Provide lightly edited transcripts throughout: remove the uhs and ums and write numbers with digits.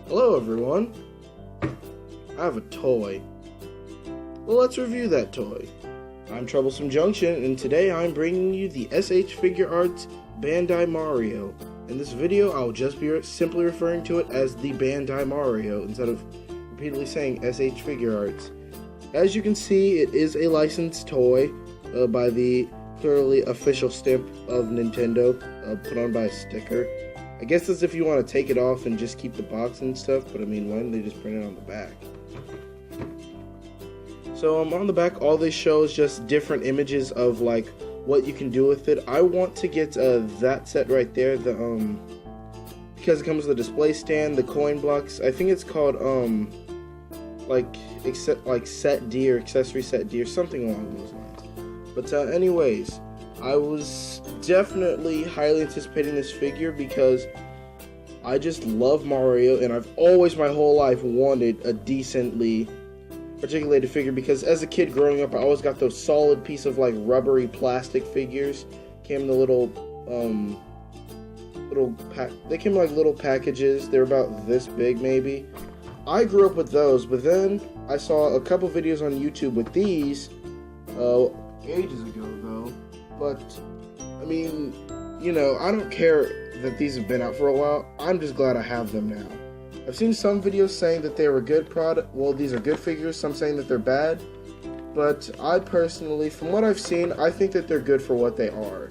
Hello everyone, I have a toy. Well, let's review that toy. I'm Troublesome Junction, and today I'm bringing you the SH Figurarts Bandai Mario. In this video, I'll just be simply referring to it as the Bandai Mario, instead of repeatedly saying SH Figurarts. As you can see, it is a licensed toy by the clearly official stamp of Nintendo, put on by a sticker. I guess that's if you want to take it off and just keep the box and stuff, but I mean, why didn't they just print it on the back? So on the back, all they show is just different images of like what you can do with it. I want to get that set right there, the because it comes with a display stand, the coin blocks. I think it's called like set D or accessory set D or something along those lines. But anyways, I was definitely highly anticipating this figure because I just love Mario, and I've always my whole life wanted a decently articulated figure, because as a kid growing up, I always got those solid piece of like rubbery plastic figures. Came in the they came in like little packages. They were about this big maybe. I grew up with those, but then I saw a couple videos on YouTube with these ages ago though. But I mean, you know, I don't care that these have been out for a while. I'm just glad I have them now. I've seen some videos saying that they were good product. Well, these are good figures. Some saying that they're bad. But I personally, from what I've seen, I think that they're good for what they are.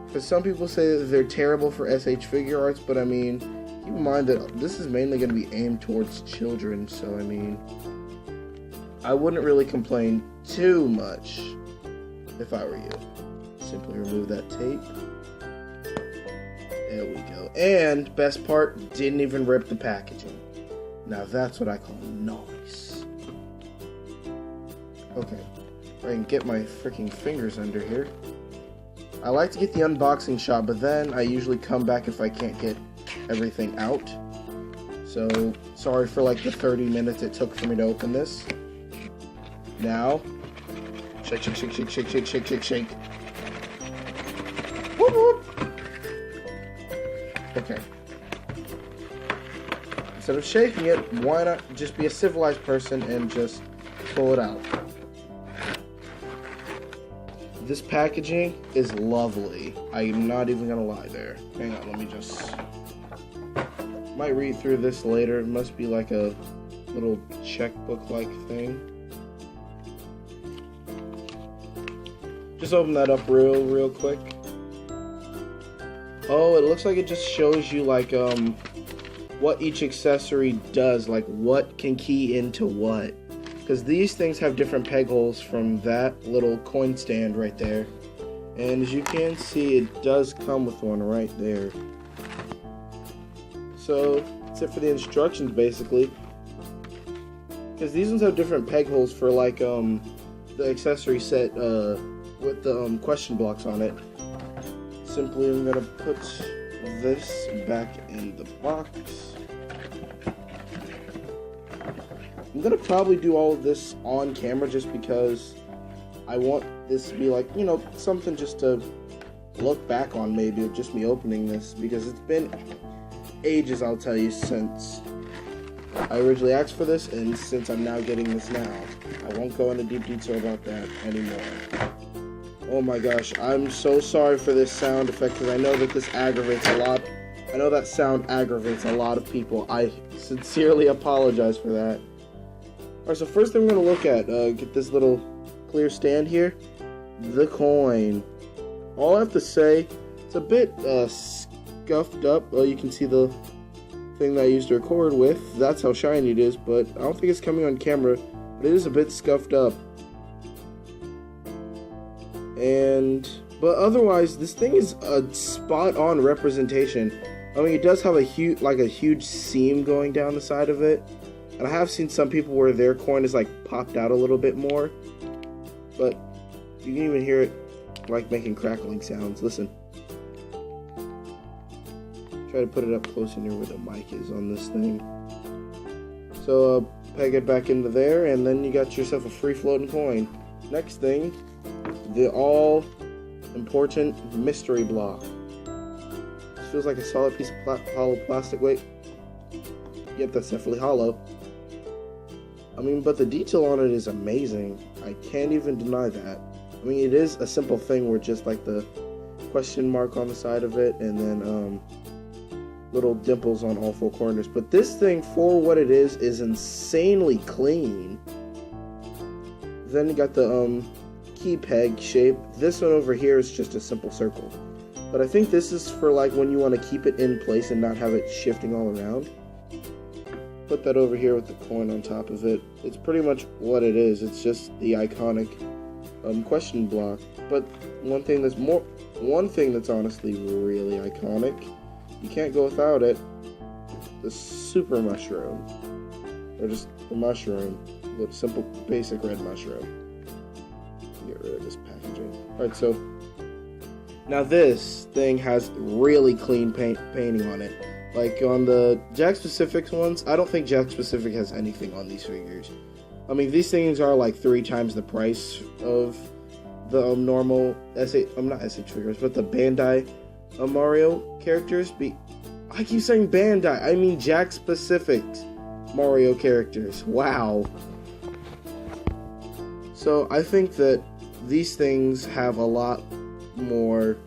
Because some people say that they're terrible for SH Figurarts, but I mean, keep in mind that this is mainly going to be aimed towards children. So I mean, I wouldn't really complain too much if I were you. Simply remove that tape. There we go. And best part, didn't even rip the packaging. Now that's what I call nice. Okay, I can get my freaking fingers under here. I like to get the unboxing shot, but then I usually come back if I can't get everything out. So sorry for like the 30 minutes it took for me to open this. Now, shake, shake, shake, shake, shake, shake, shake, shake, shake. Whoop, whoop. Okay. Instead of shaking it, why not just be a civilized person and just pull it out? This packaging is lovely. I'm not even gonna lie there. Hang on, let me just... might read through this later. It must be like a little checkbook-like thing. Just open that up real quick. Oh, it looks like it just shows you like what each accessory does, like what can key into what. Because these things have different peg holes from that little coin stand right there. And as you can see, it does come with one right there. So that's it for the instructions basically. Because these ones have different peg holes for like the accessory set with the question blocks on it. Simply, I'm gonna put this back in the box. I'm gonna probably do all of this on camera just because I want this to be like, you know, something just to look back on maybe of just me opening this, because it's been ages, I'll tell you, since I originally asked for this and since I'm now getting this now. I won't go into deep detail about that anymore. Oh my gosh, I'm so sorry for this sound effect because I know that this aggravates a lot. I know that sound aggravates a lot of people. I sincerely apologize for that. Alright, so first thing we're going to look at, get this little clear stand here. The coin. All I have to say, it's a bit scuffed up. You can see the thing that I used to record with. That's how shiny it is, but I don't think it's coming on camera. But it is a bit scuffed up. But otherwise, this thing is a spot-on representation. I mean, it does have a huge seam going down the side of it, and I have seen some people where their coin is like popped out a little bit more, but you can even hear it like making crackling sounds. Listen. Try to put it up close in here where the mic is on this thing. So peg it back into there, and then you got yourself a free-floating coin. Next thing, the all-important mystery block. This feels like a solid piece of hollow plastic. Wait, Yep, that's definitely hollow. I mean, but the detail on it is amazing. I can't even deny that. I mean, it is a simple thing where just like the question mark on the side of it, and then little dimples on all four corners. But this thing, for what it is insanely clean. Then you got the key peg shape. This one over here is just a simple circle. But I think this is for like when you want to keep it in place and not have it shifting all around. Put that over here with the coin on top of it. It's pretty much what it is. It's just the iconic question block. But one thing that's honestly really iconic, you can't go without it, the super mushroom. Or just the mushroom. The simple, basic red mushroom. Get rid of this packaging. Alright, so now this thing has really clean painting on it. Like on the Jakks Pacific ones, I don't think Jakks Pacific has anything on these figures. I mean, these things are like 3 times the price of the normal not SH figures, but the Bandai Mario characters. I keep saying Bandai, I mean Jakks Pacific Mario characters. Wow. So I think that these things have a lot more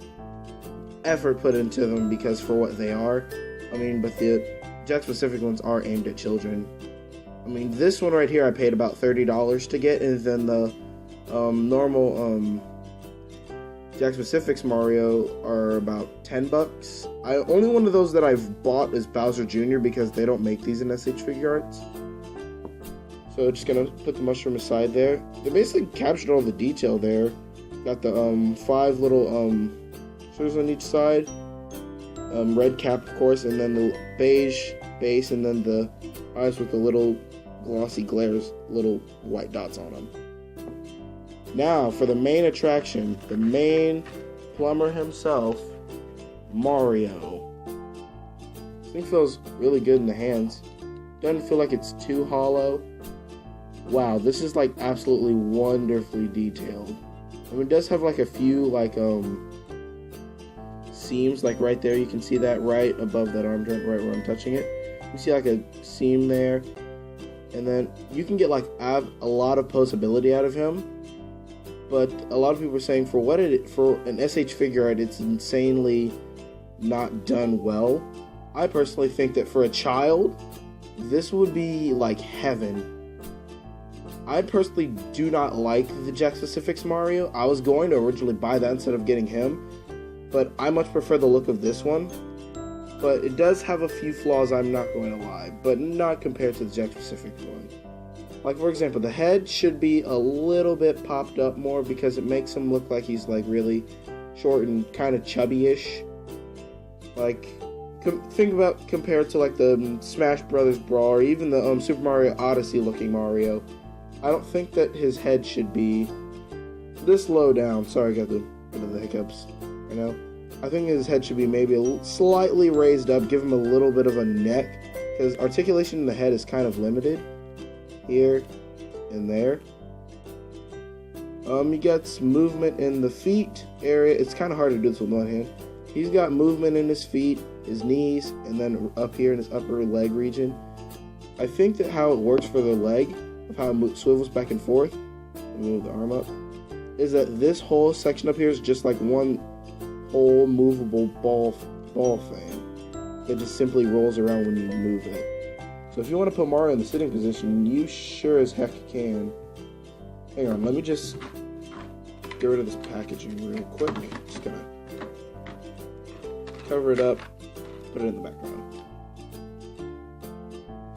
effort put into them because for what they are. I mean, but the Jakks Pacific ones are aimed at children. I mean, this one right here I paid about $30 to get, and then the normal Jakks Pacific's Mario are about $10. Only one of those that I've bought is Bowser Jr. because they don't make these in SH Figurarts. So just gonna put the mushroom aside there. They basically captured all the detail there. Got the 5 little squares on each side. Red cap, of course, and then the beige base, and then the eyes with the little glossy glares, little white dots on them. Now, for the main attraction, the main plumber himself, Mario. This thing feels really good in the hands. Doesn't feel like it's too hollow. Wow, this is like absolutely wonderfully detailed. I mean, it does have like a few like seams, like right there. You can see that right above that arm joint, right where I'm touching it. You can see like a seam there, and then you can get like a lot of posability out of him. But a lot of people are saying for an SH Figuarts, it's insanely not done well. I personally think that for a child, this would be like heaven. I personally do not like the Jakks Pacific's Mario. I was going to originally buy that instead of getting him, but I much prefer the look of this one. But it does have a few flaws, I'm not going to lie, but not compared to the Jakks Pacific one. Like, for example, the head should be a little bit popped up more because it makes him look like he's like really short and kind of chubby-ish. Like, think about compared to like the Smash Brothers Brawl or even the Super Mario Odyssey looking Mario. I don't think that his head should be this low down. Sorry, I got the hiccups. You know, I think his head should be maybe slightly raised up, give him a little bit of a neck, because articulation in the head is kind of limited here and there. You got movement in the feet area. It's kind of hard to do this with one hand. He's got movement in his feet, his knees, and then up here in his upper leg region. I think that how it works for the leg, of how it swivels back and forth, move the arm up, is that this whole section up here is just like one whole movable ball thing that just simply rolls around when you move it. So if you want to put Mario in the sitting position, you sure as heck can. Hang on, let me just get rid of this packaging real quick. Just gonna cover it up, put it in the background.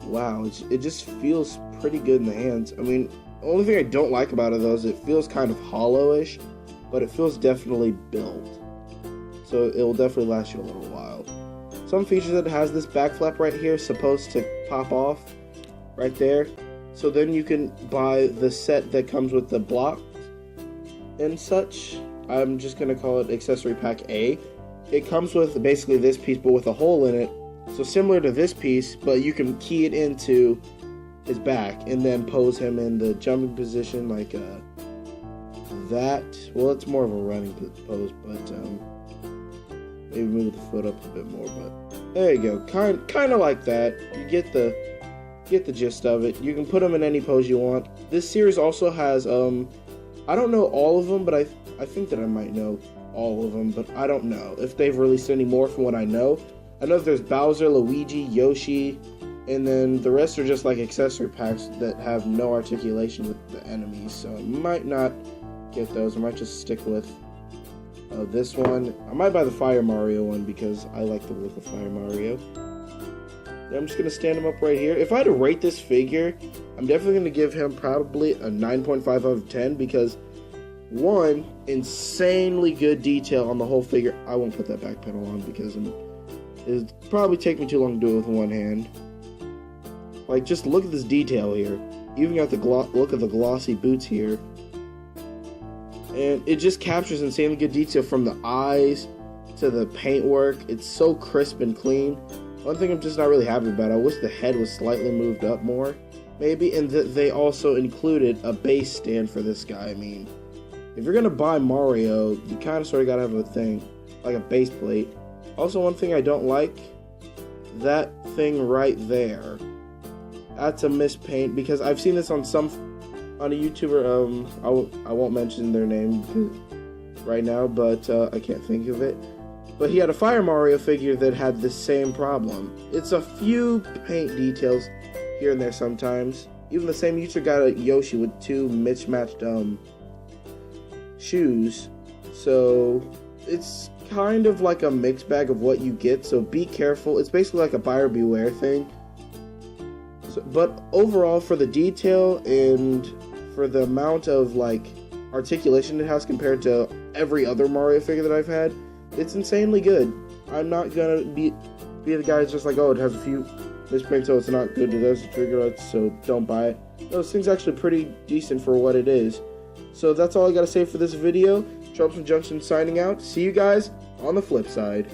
Wow, it just feels pretty good in the hands. I mean, the only thing I don't like about it though is it feels kind of hollow-ish, but it feels definitely built. So it will definitely last you a little while. Some features that it has, this back flap right here is supposed to pop off right there. So then you can buy the set that comes with the blocks and such. I'm just going to call it Accessory Pack A. It comes with basically this piece but with a hole in it. So similar to this piece, but you can key it into his back and then pose him in the jumping position like that. Well, it's more of a running pose, but maybe move the foot up a bit more, but There you go. Kind of like that. You get the gist of it. You can put them in any pose you want. This series also has I don't know all of them, but I think that I might know all of them, but I don't know if they've released any more from what I know. I know that there's Bowser, Luigi, Yoshi, and then the rest are just like accessory packs that have no articulation with the enemies, so I might not get those. I might just stick with this one. I might buy the Fire Mario one because I like the look of Fire Mario. I'm just going to stand him up right here. If I had to rate this figure, I'm definitely going to give him probably a 9.5 out of 10 because, one, insanely good detail on the whole figure. I won't put that back pedal on because it'd probably take me too long to do it with one hand. Like, just look at this detail here. Even got the look of the glossy boots here. And it just captures insanely good detail from the eyes to the paintwork. It's so crisp and clean. One thing I'm just not really happy about, I wish the head was slightly moved up more, maybe, and that they also included a base stand for this guy. I mean, if you're gonna buy Mario, you kind of sort of gotta have a thing, like a base plate. Also, one thing I don't like, that thing right there. That's a mispaint, because I've seen this on a YouTuber, I won't mention their name right now, but I can't think of it. But he had a Fire Mario figure that had the same problem. It's a few paint details here and there sometimes. Even the same YouTuber got a Yoshi with two mismatched shoes. So it's kind of like a mixed bag of what you get, so be careful. It's basically like a buyer beware thing. But overall, for the detail and for the amount of like articulation it has compared to every other Mario figure that I've had, it's insanely good. I'm not gonna be the guy that's just like, oh, it has a few misprints, so it's not good. There's the figurarts, so don't buy it. No, this thing's actually pretty decent for what it is. So that's all I gotta say for this video. Troublesome Junction signing out. See you guys on the flip side.